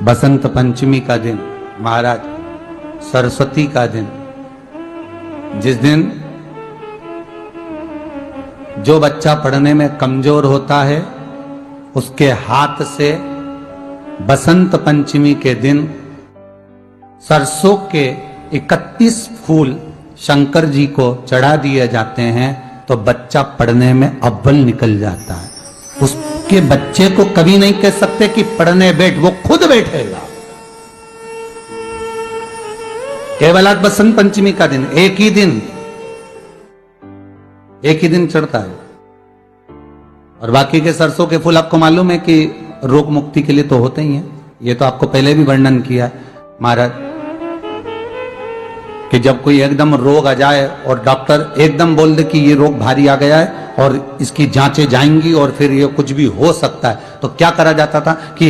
बसंत पंचमी का दिन, महाराज सरस्वती का दिन, जिस दिन जो बच्चा पढ़ने में कमजोर होता है उसके हाथ से बसंत पंचमी के दिन सरसों के 31 फूल शंकर जी को चढ़ा दिए जाते हैं तो बच्चा पढ़ने में अव्वल निकल जाता है। उसके बच्चे को कभी नहीं कह सकते कि पढ़ने बैठ, वो खुद बैठेगा। केवल आज बसंत पंचमी का दिन, एक ही दिन चढ़ता है। और बाकी के सरसों के फूल आपको मालूम है कि रोग मुक्ति के लिए तो होते ही हैं। ये तो आपको पहले भी वर्णन किया है महाराज कि जब कोई एकदम रोग आ जाए और डॉक्टर एकदम बोल दे कि ये रोग भारी आ गया है और इसकी जांचें जाएंगी और फिर ये कुछ भी हो सकता है, तो क्या करा जाता था कि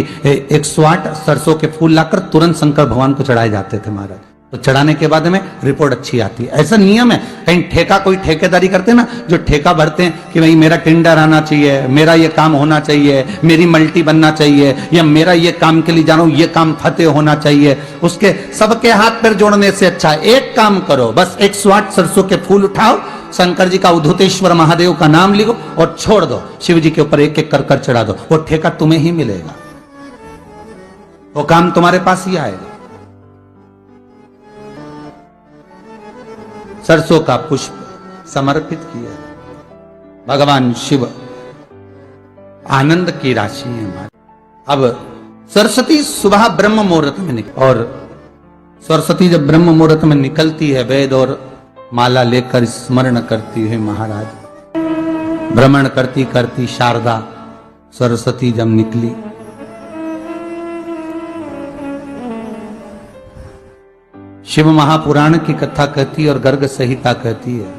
108 सरसों के फूल लाकर तुरंत शंकर भगवान को चढ़ाए जाते थे महाराज। तो चढ़ाने के बाद में रिपोर्ट अच्छी आती है। ऐसा नियम है। कहीं ठेका, कोई ठेकेदारी करते हैं ना, जो ठेका भरते हैं कि भाई मेरा टेंडर आना चाहिए, मेरा ये काम होना चाहिए, मेरी मल्टी बनना चाहिए, या मेरा ये काम के लिए जा रहा हूं, ये काम फतेह होना चाहिए, उसके सबके हाथ पैर जोड़ने से अच्छा एक काम करो, बस 108 सरसों के फूल उठाओ, शंकर जी का उद्धतेश्वर महादेव का नाम लिखो और छोड़ दो, शिव जी के ऊपर एक एक कर चढ़ा दो, वो ठेका तुम्हें ही मिलेगा, वो काम तुम्हारे पास ही आएगा। सरसों का पुष्प समर्पित किया, भगवान शिव आनंद की राशि है हमारी। अब सरस्वती सुबह ब्रह्म मुहूर्त में निकल, और सरस्वती जब ब्रह्म मुहूर्त में निकलती है, वेद और माला लेकर स्मरण करती है महाराज, भ्रमण करती करती शारदा सरस्वती जब निकली, शिव महापुराण की कथा कहती है और गर्ग संहिता कहती है,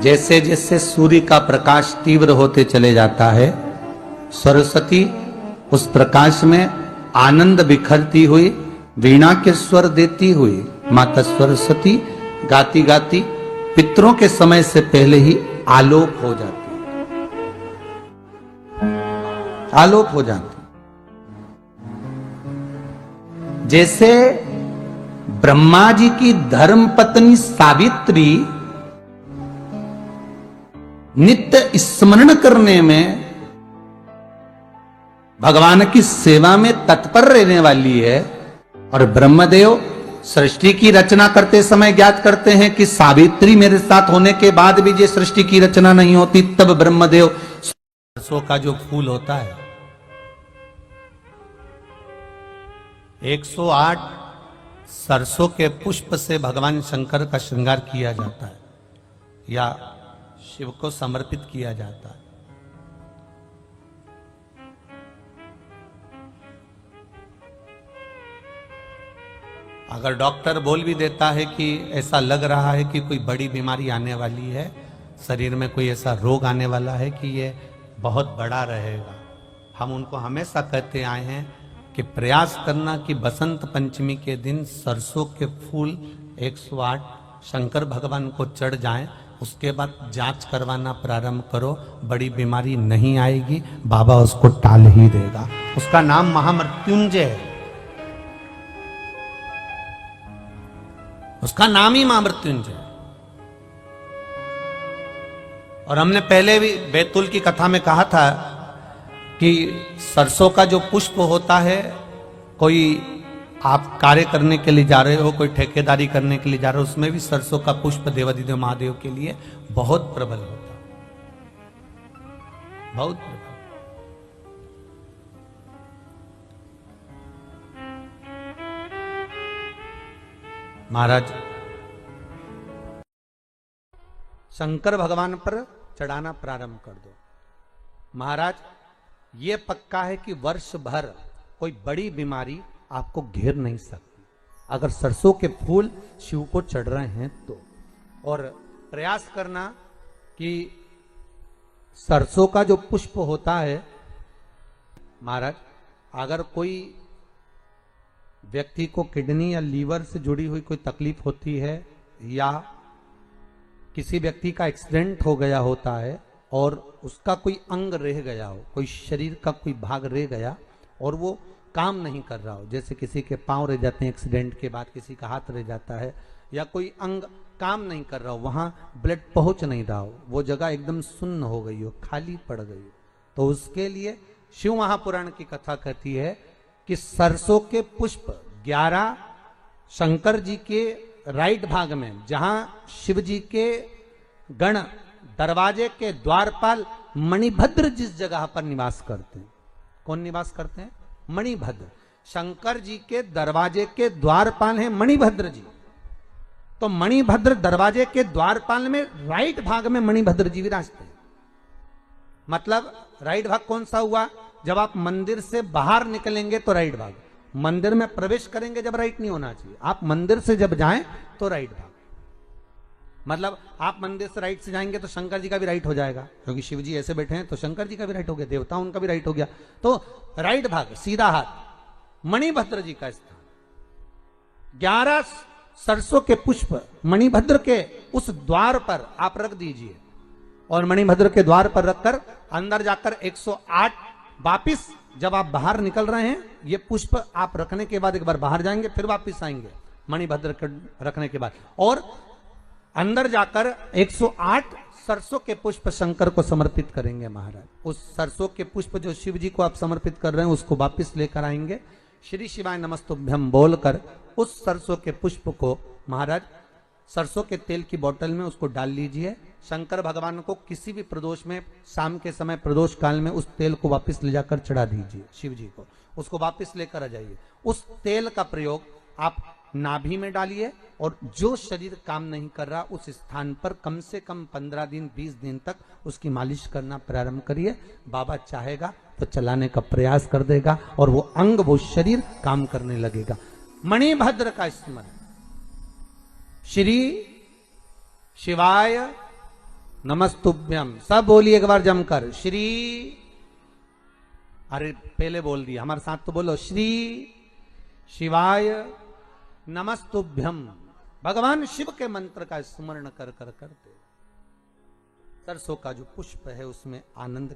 जैसे जैसे सूर्य का प्रकाश तीव्र होते चले जाता है, सरस्वती उस प्रकाश में आनंद बिखरती हुई, वीणा के स्वर देती हुई माता सरस्वती गाती गाती पितरों के समय से पहले ही आलोक हो जाती, आलोक हो जाती। जैसे ब्रह्मा जी की धर्म पत्नी सावित्री नित्य स्मरण करने में, भगवान की सेवा में तत्पर रहने वाली है, और ब्रह्मदेव सृष्टि की रचना करते समय ज्ञात करते हैं कि सावित्री मेरे साथ होने के बाद भी ये सृष्टि की रचना नहीं होती, तब ब्रह्मदेव सरसों का जो फूल होता है 108 सरसों के पुष्प से भगवान शंकर का श्रृंगार किया जाता है या शिव को समर्पित किया जाता है। अगर डॉक्टर बोल भी देता है कि ऐसा लग रहा है कि कोई बड़ी बीमारी आने वाली है, शरीर में कोई ऐसा रोग आने वाला है कि ये बहुत बड़ा रहेगा, हम उनको हमेशा कहते आए हैं कि प्रयास करना कि बसंत पंचमी के दिन सरसों के फूल 108 शंकर भगवान को चढ़ जाएं, उसके बाद जांच करवाना प्रारंभ करो, बड़ी बीमारी नहीं आएगी, बाबा उसको टाल ही देगा। उसका नाम महामृत्युंजय है, उसका नाम ही महामृत्युंजय। और हमने पहले भी बैतूल की कथा में कहा था कि सरसों का जो पुष्प होता है, कोई आप कार्य करने के लिए जा रहे हो, कोई ठेकेदारी करने के लिए जा रहे हो, उसमें भी सरसों का पुष्प देवाधिदेव महादेव के लिए बहुत प्रबल होता है, बहुत प्रबल। महाराज शंकर भगवान पर चढ़ाना प्रारंभ कर दो। महाराज ये पक्का है कि वर्ष भर कोई बड़ी बीमारी आपको घेर नहीं सकती अगर सरसों के फूल शिव को चढ़ रहे हैं तो। और प्रयास करना कि सरसों का जो पुष्प होता है महाराज, अगर कोई व्यक्ति को किडनी या लीवर से जुड़ी हुई कोई तकलीफ होती है, या किसी व्यक्ति का एक्सीडेंट हो गया होता है और उसका कोई अंग रह गया हो, कोई शरीर का कोई भाग रह गया और वो काम नहीं कर रहा हो, जैसे किसी के पांव रह जाते हैं एक्सीडेंट के बाद, किसी का हाथ रह जाता है, या कोई अंग काम नहीं कर रहा हो, वहां ब्लड पहुंच नहीं रहा हो, वो जगह एकदम सुन्न हो गई हो, खाली पड़ गई हो, तो उसके लिए शिव महापुराण की कथा कहती है कि सरसों के पुष्प 11 शंकर जी के राइट भाग में, जहां शिव जी के गण दरवाजे के द्वारपाल मणिभद्र जिस जगह पर निवास करते हैं, कौन निवास करते हैं? मणिभद्र। शंकर जी के दरवाजे के द्वारपाल हैं मणिभद्र जी। तो मणिभद्र दरवाजे के द्वारपाल में राइट भाग में मणिभद्र जी विराजते हैं। मतलब राइट भाग कौन सा हुआ? जब आप मंदिर से बाहर निकलेंगे तो राइट भाग, मंदिर में प्रवेश करेंगे जब राइट नहीं होना चाहिए, आप मंदिर से जब जाएं तो राइट भाग। मतलब आप मंदिर से राइट से जाएंगे तो शंकर जी का भी राइट हो जाएगा, क्योंकि शिव जी ऐसे बैठे हैं तो शंकर जी का भी राइट हो गया, देवता उनका भी राइट हो गया, तो राइट भाग सीधा हाथ मणिभद्र जी का स्थान। 11 सरसों के पुष्प मणिभद्र के उस द्वार पर आप रख दीजिए, और मणिभद्र के द्वार पर रखकर अंदर जाकर 108 वापिस जब आप बाहर निकल रहे हैं, ये पुष्प आप रखने के बाद एक बार बाहर जाएंगे, फिर वापिस आएंगे मणिभद्र के रखने के बाद, और अंदर जाकर 108 सरसों के पुष्प शंकर को समर्पित करेंगे महाराज। उस सरसों के पुष्प जो शिव जी को आप समर्पित कर रहे हैं उसको वापिस लेकर आएंगे, श्री शिवाय नमस्तुभ्यम बोलकर उस सरसों के पुष्प को महाराज सरसों के तेल की बोतल में उसको डाल लीजिए। शंकर भगवान को किसी भी प्रदोष में, शाम के समय प्रदोष काल में उस तेल को वापस ले जाकर चढ़ा दीजिए शिव जी को, उसको वापस लेकर आ जाइए। उस तेल का प्रयोग आप नाभि में डालिए, और जो शरीर काम नहीं कर रहा उस स्थान पर कम से कम 15 दिन 20 दिन तक उसकी मालिश करना प्रारंभ करिए। बाबा चाहेगा तो चलाने का प्रयास कर देगा, और वो अंग, वो शरीर काम करने लगेगा। मणिभद्र का स्मरण, श्री शिवाय नमस्तुभ्यम, सब बोलिए एक बार जमकर, श्री, अरे पहले बोल दिया, हमारे साथ तो बोलो, श्री शिवाय नमस्तुभ्यम। भगवान शिव के मंत्र का स्मरण कर करते सरसों का जो पुष्प है उसमें आनंद